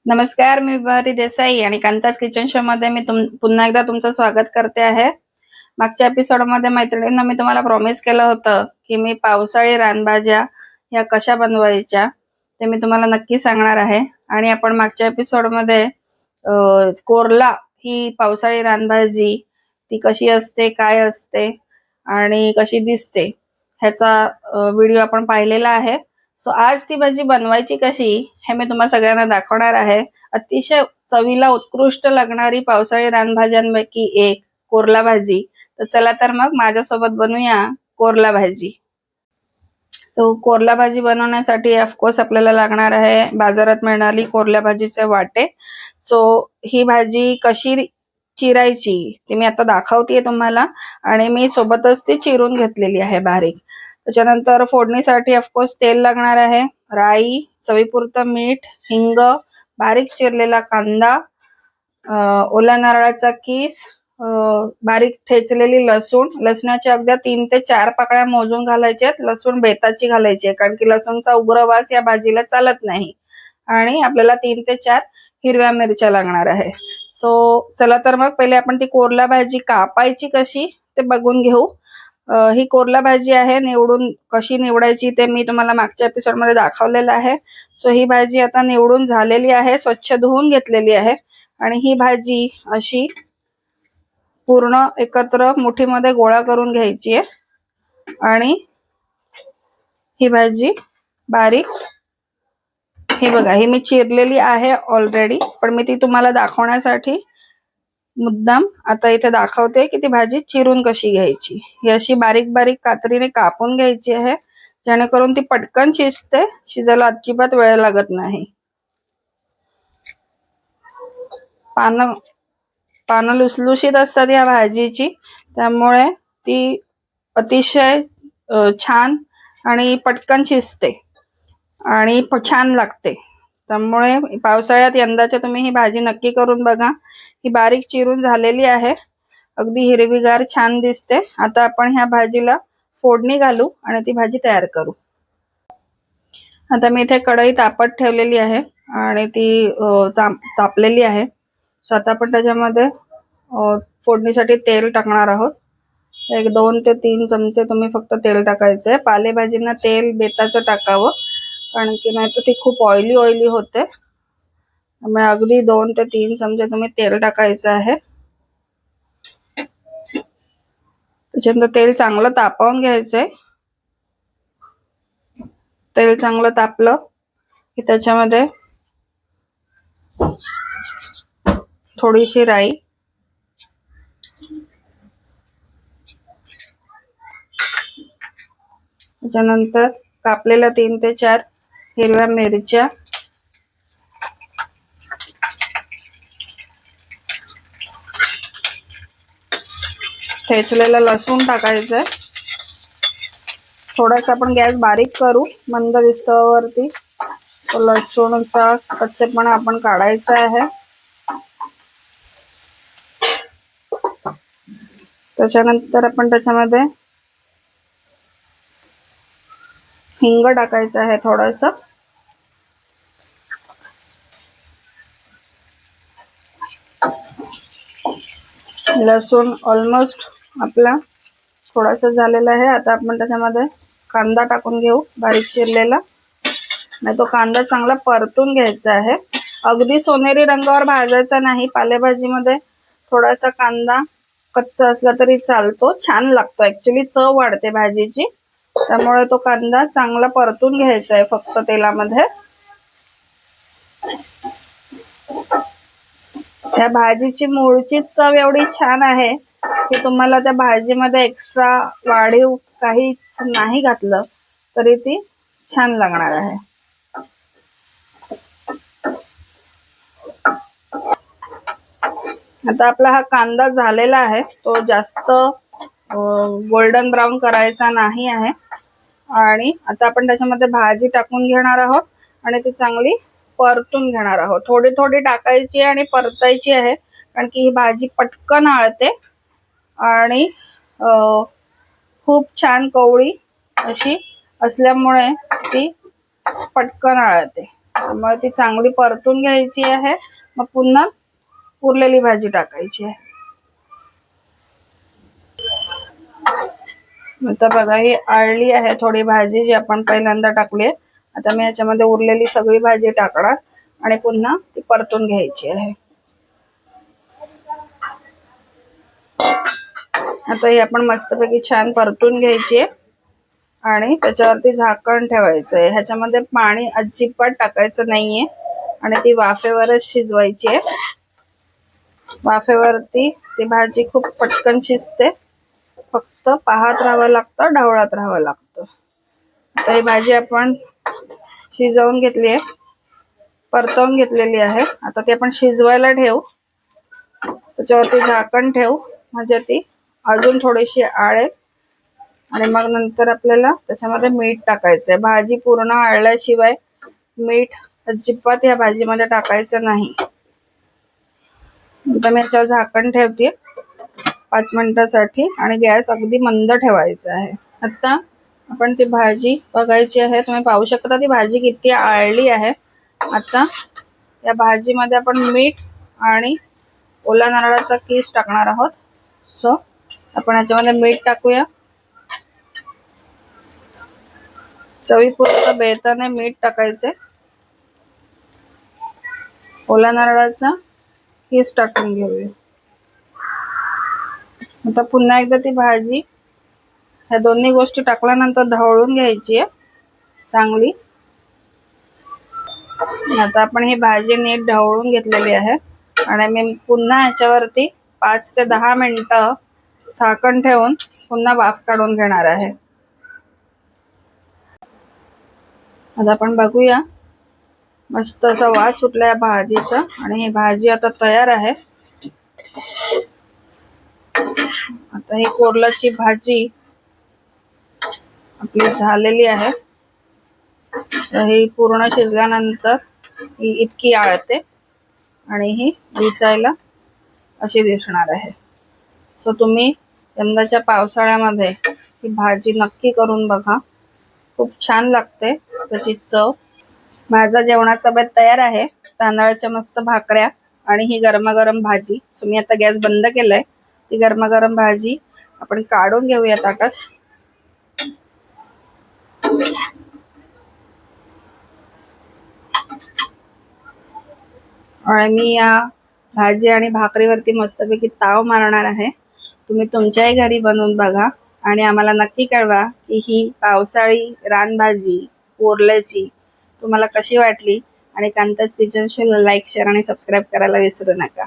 नमस्कार, मी विभावरी देसाई आणि कांताज kitchen show मध्ये मी पुन्हा एकदा तुमचं स्वागत करते आहे. मागच्या एपिसोडमध्ये मैत्रिणींना मी तुम्हाला प्रॉमिस केलं होतं की मी पावसाळी रानभाज्या या कशा बनवायच्या ते मी तुम्हाला नक्की सांगणार आहे. आणि आपण मागच्या एपिसोडमध्ये कोरला ही पावसाळी रानभाजी ती कशी असते, काय असते आणि कशी दिसते ह्याचा व्हिडिओ आपण पाहिलेला आहे. सो आज ती भाजी बनवायची कशी हे मी तुम्हाला सगळ्यांना दाखवणार आहे. अतिशय चवीला उत्कृष्ट लागणारी पावसाळी रानभाज्यांपैकी एक कोरला भाजी. तर चला तर मग माझ्यासोबत बनवूया कोरला भाजी. सो कोरला भाजी बनवण्यासाठी ऑफकोर्स आपल्याला लागणार आहे बाजारात मिळणारी कोरल्या भाजीचे वाटे. सो ही भाजी कशी चिरायची ती मी आता दाखवतेय तुम्हाला आणि मी सोबतच ती चिरून घेतलेली आहे बारीक. त्याच्यानंतर फोडणीसाठी ऑफकोर्स तेल लागणार आहे, राई, चवीपुरतं मीठ, हिंग, बारीक चिरलेला कांदा, ओला नारळाचा किस, बारीक ठेचलेली लसूण. लसणाच्या अगदी 3 ते 4 पाकळ्या मोजून घालायच्यात. लसूण बेताची घालायची आहे कारण की लसूणचा उग्र वास या भाजीला चालत नाही. आणि आपल्याला 3 ते 4 हिरव्या मिरच्या लागणार आहे. सो चला तर मग पहिले आपण ती कोरला भाजी कापायची कशी ते बघून घेऊ. ही कोरला भाजी आहे, निवडून कशी निवडायची ते मी तुम्हाला मागच्या एपिसोडमध्ये दाखवलेलं आहे. सो ही भाजी आता निवडून झालेली आहे, स्वच्छ धुवून घेतलेली आहे. आणि ही भाजी अशी पूर्ण एकत्र मुठीमध्ये गोळा करून घ्यायची आहे. आणि ही भाजी बारीक, हे बघा, ही मी चिरलेली आहे ऑलरेडी, पण मी ती तुम्हाला दाखवण्यासाठी मुद्दाम आता इथे दाखवते की ती भाजी चिरून कशी घ्यायची. ही अशी बारीक बारीक कात्रीने कापून घ्यायची आहे जेणेकरून ती पटकन शिजते, शिजायला अजिबात वेळ लागत नाही. पानं लुसलुशीत असतात या भाजीची, त्यामुळे ती अतिशय छान आणि पटकन शिजते आणि छान लागते. त्यामुळे पावसाळ्यात यंदाच्या तुम्ही ही भाजी नक्की करून बघा. ही बारीक चिरून झालेली आहे, अगदी हिरवीगार छान दिसते. आता आपण ह्या भाजीला फोडणी घालू आणि ती भाजी तयार करू. आता मी इथे कढई तापत ठेवलेली आहे आणि ती तापलेली आहे. सो आता आपण त्याच्यामध्ये फोडणीसाठी तेल टाकणार आहोत. 1-2 ते 3 चमचे तुम्ही फक्त तेल टाकायचंय. पालेभाजींना तेल बेताचं टाकावं कारण की नाही तर ती खूप ऑइली होते. त्यामुळे अगदी 2 ते 3 चमचे तुम्ही तेल टाकायचं आहे. त्याच्यानंतर तेल चांगलं तापवून घ्यायचंय. तेल चांगलं तापलं की त्याच्यामध्ये थोडीशी राई, त्याच्यानंतर कापलेल्या 3 ते 4 हिरव्या मिरच्या, ठेचलेलं लसूण टाकायचंय. थोडासा आपण गॅस बारीक करू, मंद विस्तवावरती. लसूणचा कच्चेपणा आपण काढायचा आहे. त्याच्यानंतर आपण त्याच्यामध्ये हिंग टाकायचं आहे थोडंसं. लसूण ऑलमोस्ट आपला थोडासा झालेला आहे. आता आपण त्याच्यामध्ये कांदा टाकून घेऊ बारीक चिरलेला. नाही तो कांदा चांगला परतून घ्यायचा आहे, अगदी सोनेरी रंगावर भाजायचा नाही. पालेभाजीमध्ये थोडासा कांदा कच्चा असला तरी चालतो, छान लागतो, ऍक्च्युली चव वाढते भाजीची. त्यामुळे तो कांदा चांगला परतून घ्यायचा आहे फक्त तेलामध्ये. त्या भाजीची मूळची चव एवढी छान आहे की तुम्हाला त्या भाजीमध्ये एक्स्ट्रा वाढीव काहीच नाही घातलं तरी ती छान लागणार आहे. आता आपला हा कांदा झालेला आहे, तो जास्त गोल्डन ब्राऊन करायचा नाही आहे. आणि आता आपण त्याच्यामध्ये भाजी टाकून घेणार आहोत आणि ती चांगली परतून घेणार आहोत. थोडी थोडी टाकायची आणि परतायची आहे कारण की ही भाजी पटकन आळते आणि खूप छान कवळी अशी असल्यामुळे ती पटकन आळते. मग ती चांगली परतून घ्यायची आहे. मग पुन्हा उरलेली भाजी टाकायची आहे. आता बघा ही आळली आहे थोडी भाजी जी आपण पहिल्यांदा टाकली. आता मी याच्यामध्ये उरलेली सगळी भाजी टाकणार आणि पुन्हा ती परतून घ्यायची आहे. आता ही आपण मस्तपैकी छान परतून घ्यायची आहे आणि त्याच्यावरती झाकण ठेवायचं आहे. ह्याच्यामध्ये पाणी अजिबात टाकायचं नाहीये आणि ती वाफेवरच शिजवायची आहे. वाफेवरती ती भाजी खूप पटकन शिजते. फक्त पाहत राहावं लागतं, ढवळत राहावं लागतं. आता ही भाजी आपण शिजवून घेतली आहे, परतवून घेतलेली आहे. आता ती आपण शिजवायला ठेवू. त्याच्यावरती झाकण ठेवू म्हणजे ती अजून थोडीशी आळेल आणि मग नंतर आपल्याला त्याच्यामध्ये मीठ टाकायचंय. भाजी पूर्ण आळल्याशिवाय मीठ अजिबात या भाजीमध्ये टाकायचं नाही. आता मी याच्यावर झाकण ठेवते 5 मिनिटासाठी आणि गॅस अगदी मंद ठेवायचा आहे. आता आपण ती भाजी बघायची आहे. तुम्ही पाहू शकता ती भाजी किती आळली आहे. आता या भाजीमध्ये आपण मीठ आणि ओला नारळाचा कीस टाकणार आहोत. सो आपण याच्यामध्ये मीठ टाकूया. चवीपुरतं बेताने मीठ टाकायचे. ओला नारळाचा कीस टाकून घेऊया. आता पुन्हा एकदा ती भाजी ह्या दोन्ही गोष्टी टाकल्यानंतर ढवळून घ्यायची आहे चांगली. आता आपण ही भाजी नीट ढवळून घेतलेली आहे आणि मी पुन्हा ह्याच्यावरती 5 ते 10 मिनिटं झाकण ठेवून पुन्हा वाफ काढून घेणार आहे. आता आपण बघूया. मस्त असा वास सुटला या भाजीचा आणि ही भाजी आता तयार आहे. आता ही कोरल्याची भाजी आपली झालेली आहे. ही पूर्ण शिजल्यानंतर ही इतकी आळते आणि ही दिसायला अशी दिसणार आहे. सो तुम्ही यंदाच्या पावसाळ्यामध्ये ही भाजी नक्की करून बघा. खूप छान लागते त्याची चव. माझा जेवणाचा बेत तयार आहे. तांदळाच्या मस्त भाकऱ्या आणि ही गरमागरम भाजी. सो मी आता गॅस बंद केलाय. ती गरमागरम भाजी आपण काढून घेऊया ताटात. आणि मी या भाजी आणि भाकरीवरती मस्तपैकी ताव मारणार आहे. तुम्ही तुमच्याही घरी बनवून बघा आणि आम्हाला नक्की कळवा की ही पावसाळी रानभाजी कोरल्याची तुम्हाला कशी वाटली. आणि कांताज किचन शोला लाईक, शेअर आणि सबस्क्राईब करायला विसरू नका.